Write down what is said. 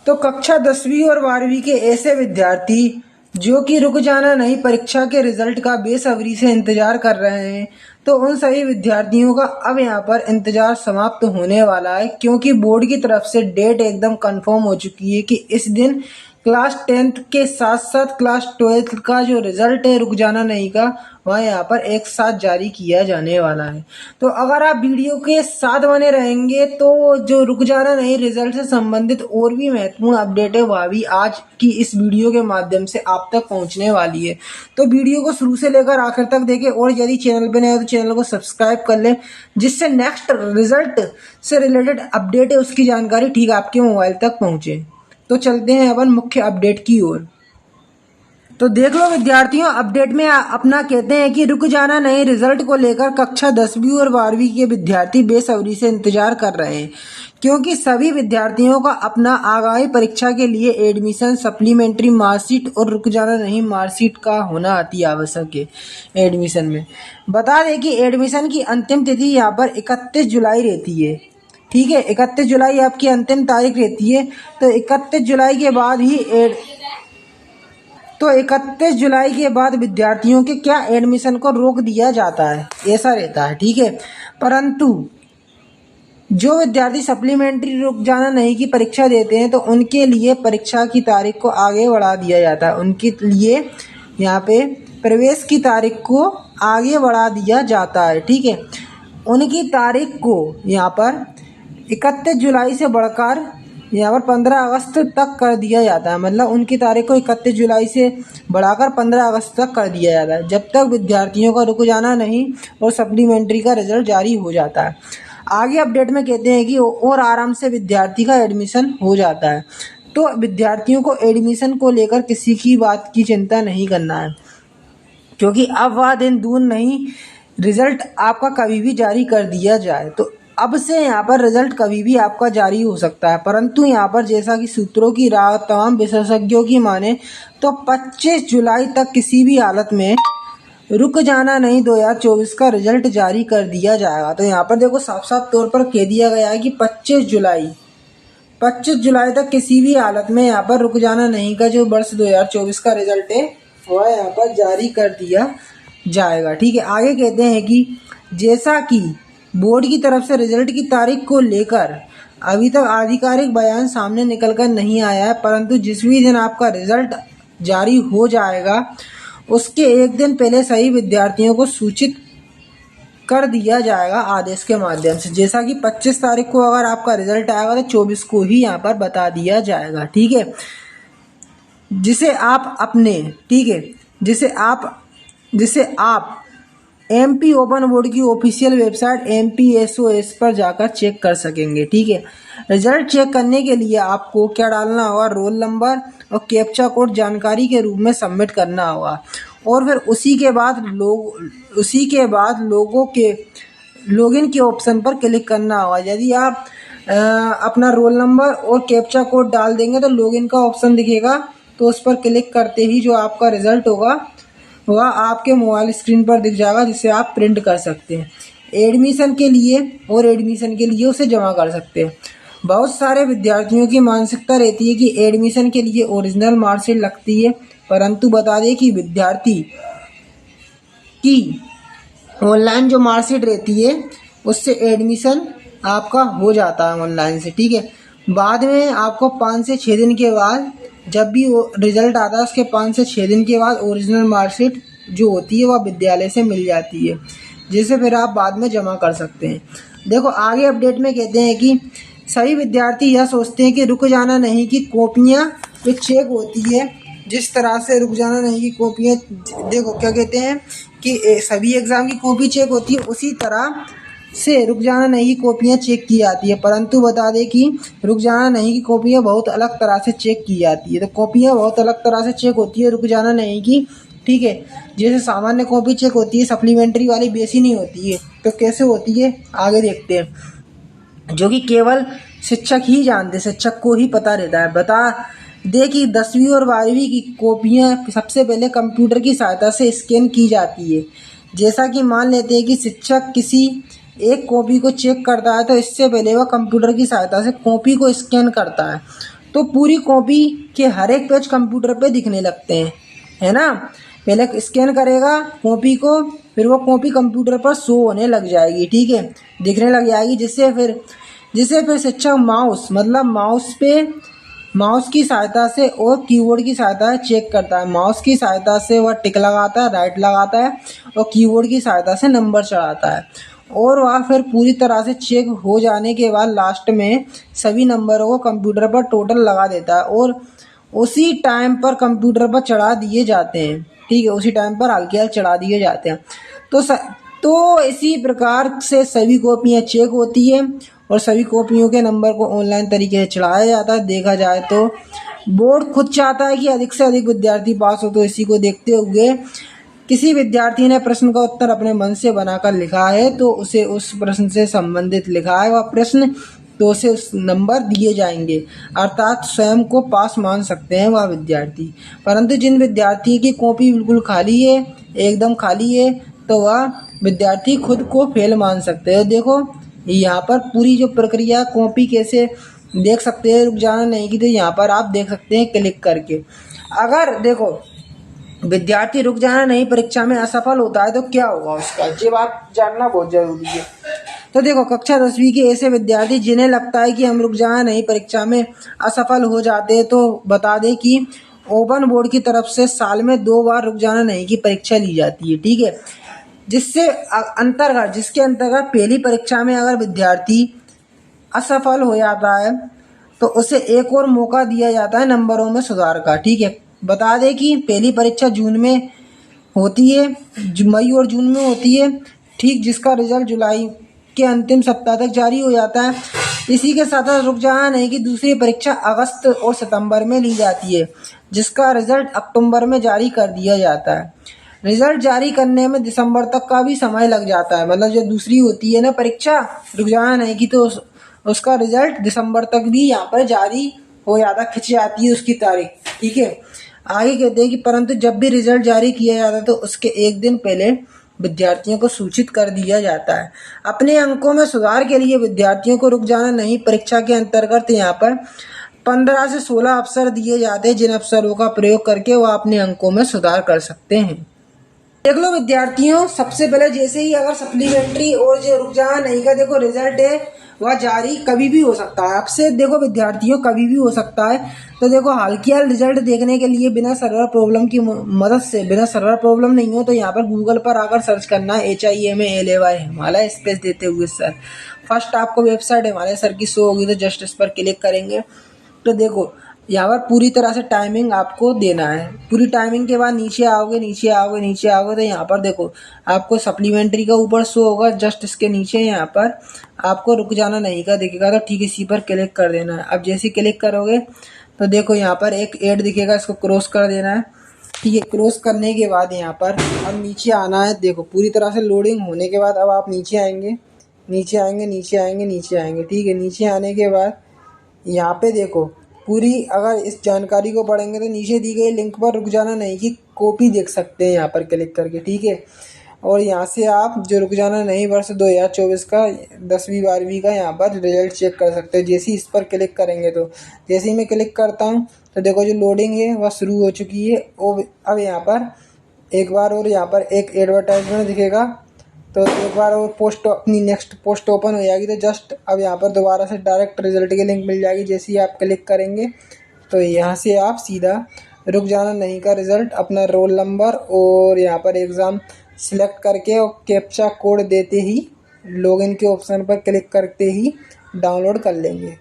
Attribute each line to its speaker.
Speaker 1: तो कक्षा 10वीं और 12वीं के ऐसे विद्यार्थी जो कि रुक जाना नहीं परीक्षा के रिजल्ट का बेसब्री से इंतजार कर रहे हैं, तो उन सभी विद्यार्थियों का अब यहाँ पर इंतजार समाप्त होने वाला है, क्योंकि बोर्ड की तरफ से डेट एकदम कंफर्म हो चुकी है कि इस दिन क्लास 10th के साथ साथ क्लास 12th का जो रिजल्ट है रुक जाना नहीं का, वह यहाँ पर एक साथ जारी किया जाने वाला है। तो अगर आप वीडियो के साथ बने रहेंगे तो जो रुक जाना नहीं रिजल्ट से संबंधित और भी महत्वपूर्ण अपडेट है वह भी आज की इस वीडियो के माध्यम से आप तक पहुंचने वाली है। तो वीडियो को शुरू से लेकर आखिर तक देखें, और यदि चैनल पर नए हो तो चैनल को सब्सक्राइब कर लें, जिससे नेक्स्ट रिजल्ट से रिलेटेड अपडेट है उसकी जानकारी ठीक आपके मोबाइल तक पहुंचे। तो चलते हैं अपन मुख्य अपडेट की ओर। तो देख लो विद्यार्थियों, अपडेट में अपना कहते हैं कि रुक जाना नहीं रिजल्ट को लेकर कक्षा 10वीं और 12वीं के विद्यार्थी बेसब्री से इंतजार कर रहे हैं, क्योंकि सभी विद्यार्थियों का अपना आगामी परीक्षा के लिए एडमिशन, सप्लीमेंट्री मार्कशीट और रुक जाना नहीं मार्कशीट का होना अति आवश्यक है। एडमिशन में बता दें कि एडमिशन की अंतिम तिथि यहाँ पर 31 जुलाई रहती है। ठीक है, 31 जुलाई आपकी अंतिम तारीख रहती है। तो 31 जुलाई के बाद ही 31 जुलाई के बाद विद्यार्थियों के क्या एडमिशन को रोक दिया जाता है, ऐसा रहता है। ठीक है, परंतु जो विद्यार्थी सप्लीमेंट्री रुक जाना नहीं की परीक्षा देते हैं तो उनके लिए परीक्षा की तारीख को आगे बढ़ा दिया जाता है। उनके लिए यहाँ पे प्रवेश की तारीख को आगे बढ़ा दिया जाता है। ठीक है, उनकी तारीख को यहाँ पर 31 जुलाई से बढ़कर यहाँ पर 15 अगस्त तक कर दिया जाता है। मतलब उनकी तारीख को 31 जुलाई से बढ़ाकर 15 अगस्त तक कर दिया जाता है, जब तक विद्यार्थियों का रुक जाना नहीं और सप्लीमेंट्री का रिजल्ट जारी हो जाता है। आगे अपडेट में कहते हैं कि और आराम से विद्यार्थी का एडमिशन हो जाता है। तो विद्यार्थियों को एडमिशन को लेकर किसी की बात की चिंता नहीं करना है, क्योंकि अब वह दिन दूर नहीं, रिजल्ट आपका कभी भी जारी कर दिया जाए। तो अब से यहाँ पर रिजल्ट कभी भी आपका जारी हो सकता है, परंतु यहाँ पर जैसा कि सूत्रों की राय तमाम विशेषज्ञों की माने तो 25 जुलाई तक किसी भी हालत में रुक जाना नहीं 2024 का रिजल्ट जारी कर दिया जाएगा। तो यहाँ पर देखो साफ साफ तौर पर कह दिया गया है कि 25 जुलाई तक किसी भी हालत में यहाँ पर रुक जाना नहीं का जो वर्ष 2024 का रिजल्ट है वह यहाँ पर जारी कर दिया जाएगा। ठीक है, आगे कहते हैं कि जैसा कि बोर्ड की तरफ से रिजल्ट की तारीख को लेकर अभी तक आधिकारिक बयान सामने निकलकर नहीं आया है, परंतु जिस भी दिन आपका रिजल्ट जारी हो जाएगा उसके एक दिन पहले सही विद्यार्थियों को सूचित कर दिया जाएगा आदेश के माध्यम से। जैसा कि 25 तारीख को अगर आपका रिजल्ट आएगा तो 24 को ही यहाँ पर बता दिया जाएगा। ठीक है, जिसे आप अपने जिसे आप MP ओपन बोर्ड की ऑफिशियल वेबसाइट MPSOS पर जाकर चेक कर सकेंगे। ठीक है, रिजल्ट चेक करने के लिए आपको क्या डालना होगा, रोल नंबर और कैप्चा कोड जानकारी के रूप में सबमिट करना होगा, और फिर उसी के बाद लोगों के लॉगिन के ऑप्शन पर क्लिक करना होगा। यदि आप अपना रोल नंबर और कैप्चा कोड डाल देंगे तो लॉगिन का ऑप्शन दिखेगा, तो उस पर क्लिक करते ही जो आपका रिजल्ट होगा वह आपके मोबाइल स्क्रीन पर दिख जाएगा, जिसे आप प्रिंट कर सकते हैं एडमिशन के लिए उसे जमा कर सकते हैं। बहुत सारे विद्यार्थियों की मानसिकता रहती है कि एडमिशन के लिए ओरिजिनल मार्कशीट लगती है, परंतु बता दें कि विद्यार्थी की ऑनलाइन जो मार्कशीट रहती है उससे एडमिशन आपका हो जाता है ऑनलाइन से। ठीक है, बाद में आपको 5 से 6 दिन के बाद जब भी रिजल्ट आता है उसके 5 से 6 दिन के बाद ओरिजिनल मार्कशीट जो होती है वह विद्यालय से मिल जाती है, जिसे फिर आप बाद में जमा कर सकते हैं। देखो आगे अपडेट में कहते हैं कि सभी विद्यार्थी यह सोचते हैं कि रुक जाना नहीं की कॉपियाँ जो चेक होती है, जिस तरह से रुक जाना नहीं की कॉपियाँ, देखो क्या कहते हैं कि सभी एग्ज़ाम की कॉपी चेक होती है, उसी तरह से रुक जाना नहीं की कॉपियाँ चेक की जाती है। परंतु बता दें कि रुक जाना नहीं की कॉपियाँ बहुत अलग तरह से चेक की जाती है। तो कॉपियाँ बहुत अलग तरह से चेक होती है रुक जाना नहीं की। ठीक है, जैसे सामान्य कॉपी चेक होती है, सप्लीमेंट्री वाली वैसी नहीं होती है। तो कैसे होती है आगे देखते हैं, जो कि केवल शिक्षक ही जानते, शिक्षक को ही पता रहता है। बता दे कि 10वीं और 12वीं की कॉपियाँ सबसे पहले कंप्यूटर की सहायता से स्कैन की जाती है। जैसा कि मान लेते हैं कि शिक्षक किसी एक कॉपी को चेक करता है तो इससे पहले वह कंप्यूटर की सहायता से कॉपी को स्कैन करता है। तो पूरी कॉपी के हर एक पेज कंप्यूटर पे दिखने लगते हैं, है ना। पहले स्कैन करेगा कॉपी को, फिर वो कॉपी कंप्यूटर पर शो होने लग जाएगी, ठीक है, दिखने लग जाएगी। जिससे फिर शिक्षक माउस की सहायता से और कीबोर्ड की सहायता से चेक करता है। माउस की सहायता से वह टिक लगाता है, राइट लगाता है, और कीबोर्ड की सहायता से नंबर चढ़ाता है। और वह फिर पूरी तरह से चेक हो जाने के बाद लास्ट में सभी नंबरों को कंप्यूटर पर टोटल लगा देता है और उसी टाइम पर कंप्यूटर पर चढ़ा दिए जाते हैं, ठीक है, उसी टाइम पर हल्के हल्के चढ़ा दिए जाते हैं। तो इसी प्रकार से सभी कॉपियाँ चेक होती है और सभी कॉपियों के नंबर को ऑनलाइन तरीके से चढ़ाया जाता है। देखा जाए तो बोर्ड खुद चाहता है कि अधिक से अधिक विद्यार्थी पास हो, तो इसी को देखते हुए किसी विद्यार्थी ने प्रश्न का उत्तर अपने मन से बनाकर लिखा है तो उसे उस प्रश्न से संबंधित लिखा है वह प्रश्न, तो उसे उस नंबर दिए जाएंगे, अर्थात स्वयं को पास मान सकते हैं वह विद्यार्थी। परंतु जिन विद्यार्थी की कॉपी बिल्कुल खाली है, एकदम खाली है, तो वह विद्यार्थी खुद को फेल मान सकते हैं। देखो यहाँ पर पूरी जो प्रक्रिया कॉपी कैसे देख सकते हैं, रुक जाना नहीं की, तो यहाँ पर आप देख सकते हैं क्लिक करके। अगर देखो विद्यार्थी रुक जाना नहीं परीक्षा में असफल होता है तो क्या होगा उसका, ये बात जानना बहुत जरूरी है। तो देखो कक्षा 10वीं के ऐसे विद्यार्थी जिन्हें लगता है कि हम रुक जाना नहीं परीक्षा में असफल हो जाते हैं, तो बता दें कि ओपन बोर्ड की तरफ से साल में 2 बार रुक जाना नहीं की परीक्षा ली जाती है, ठीक है। जिसके अंतर्गत पहली परीक्षा में अगर विद्यार्थी असफल हो जाता है तो उसे एक और मौका दिया जाता है नंबरों में सुधार का, ठीक है। बता दें कि पहली परीक्षा जून में होती है, मई और जून में होती है, ठीक, जिसका रिजल्ट जुलाई के अंतिम सप्ताह तक जारी हो जाता है। इसी के साथ रुक जाना नहीं कि दूसरी परीक्षा अगस्त और सितंबर में ली जाती है, जिसका रिजल्ट अक्टूबर में जारी कर दिया जाता है। रिजल्ट जारी करने में दिसंबर तक का भी समय लग जाता है, मतलब जो दूसरी होती है ना परीक्षा रुक जाना नहीं की, तो उसका रिजल्ट दिसंबर तक भी यहाँ पर जारी हो जाता, खिंच जाती है उसकी तारीख, ठीक है। आगे कहते हैं कि परंतु जब भी रिजल्ट जारी किया जाता है तो उसके एक दिन पहले विद्यार्थियों को सूचित कर दिया जाता है। अपने अंकों में सुधार के लिए विद्यार्थियों को रुक जाना नहीं परीक्षा के अंतर्गत यहाँ पर 15 से 16 अवसर दिए जाते हैं, जिन अवसरों का प्रयोग करके वह अपने अंकों में सुधार कर सकते हैं। देख लो विद्यार्थियों, सबसे पहले जैसे ही अगर सप्लीमेंट्री और जो रुक जाना नहीं का देखो रिजल्ट है वह जारी कभी भी हो सकता है, आपसे देखो विद्यार्थियों कभी भी हो सकता है। तो देखो हाल रिजल्ट देखने के लिए बिना सर्वर प्रॉब्लम की मदद से, बिना सर्वर प्रॉब्लम नहीं हो तो यहाँ पर गूगल पर आकर सर्च करना है HIMALAY हिमालय स्पेस देते हुए सर। फर्स्ट आपको वेबसाइट हिमालय सर की शो होगी, तो जस्ट इस पर क्लिक करेंगे तो देखो यहाँ पर पूरी तरह से टाइमिंग आपको देना है। पूरी टाइमिंग के बाद नीचे आओगे तो यहाँ पर देखो आपको सप्लीमेंट्री का ऊपर शो होगा, जस्ट इसके नीचे यहाँ पर आपको रुक जाना नहीं का दिखेगा, तो ठीक इसी पर क्लिक कर देना है। अब जैसे क्लिक करोगे तो देखो यहाँ पर एक ऐड दिखेगा, इसको क्रॉस कर देना है, ठीक है। क्रॉस करने के बाद यहाँ पर अब नीचे आना है। देखो पूरी तरह से लोडिंग होने के बाद अब आप नीचे आएंगे, ठीक है। नीचे आने के बाद यहाँ पे देखो पूरी अगर इस जानकारी को पढ़ेंगे तो नीचे दी गई लिंक पर रुक जाना नहीं की कॉपी देख सकते हैं यहाँ पर क्लिक करके, ठीक है। और यहाँ से आप जो रुक जाना नहीं वर्ष 2024 का 10वीं 12वीं का यहाँ पर रिजल्ट चेक कर सकते हैं। जैसे ही इस पर क्लिक करेंगे तो जैसे ही मैं क्लिक करता हूँ तो देखो जो लोडिंग है वह शुरू हो चुकी है। और अब यहाँ पर एक बार और यहाँ पर एक एडवर्टाइजमेंट दिखेगा, तो एक बार और अपनी नेक्स्ट पोस्ट ओपन हो जाएगी, तो जस्ट अब यहाँ पर दोबारा से डायरेक्ट रिजल्ट की लिंक मिल जाएगी। जैसे ही आप क्लिक करेंगे तो यहाँ से आप सीधा रुक जाना नहीं का रिजल्ट, अपना रोल नंबर और यहाँ पर एग्ज़ाम सिलेक्ट करके और कैप्चा कोड देते ही लॉगिन के ऑप्शन पर क्लिक करते ही डाउनलोड कर लेंगे।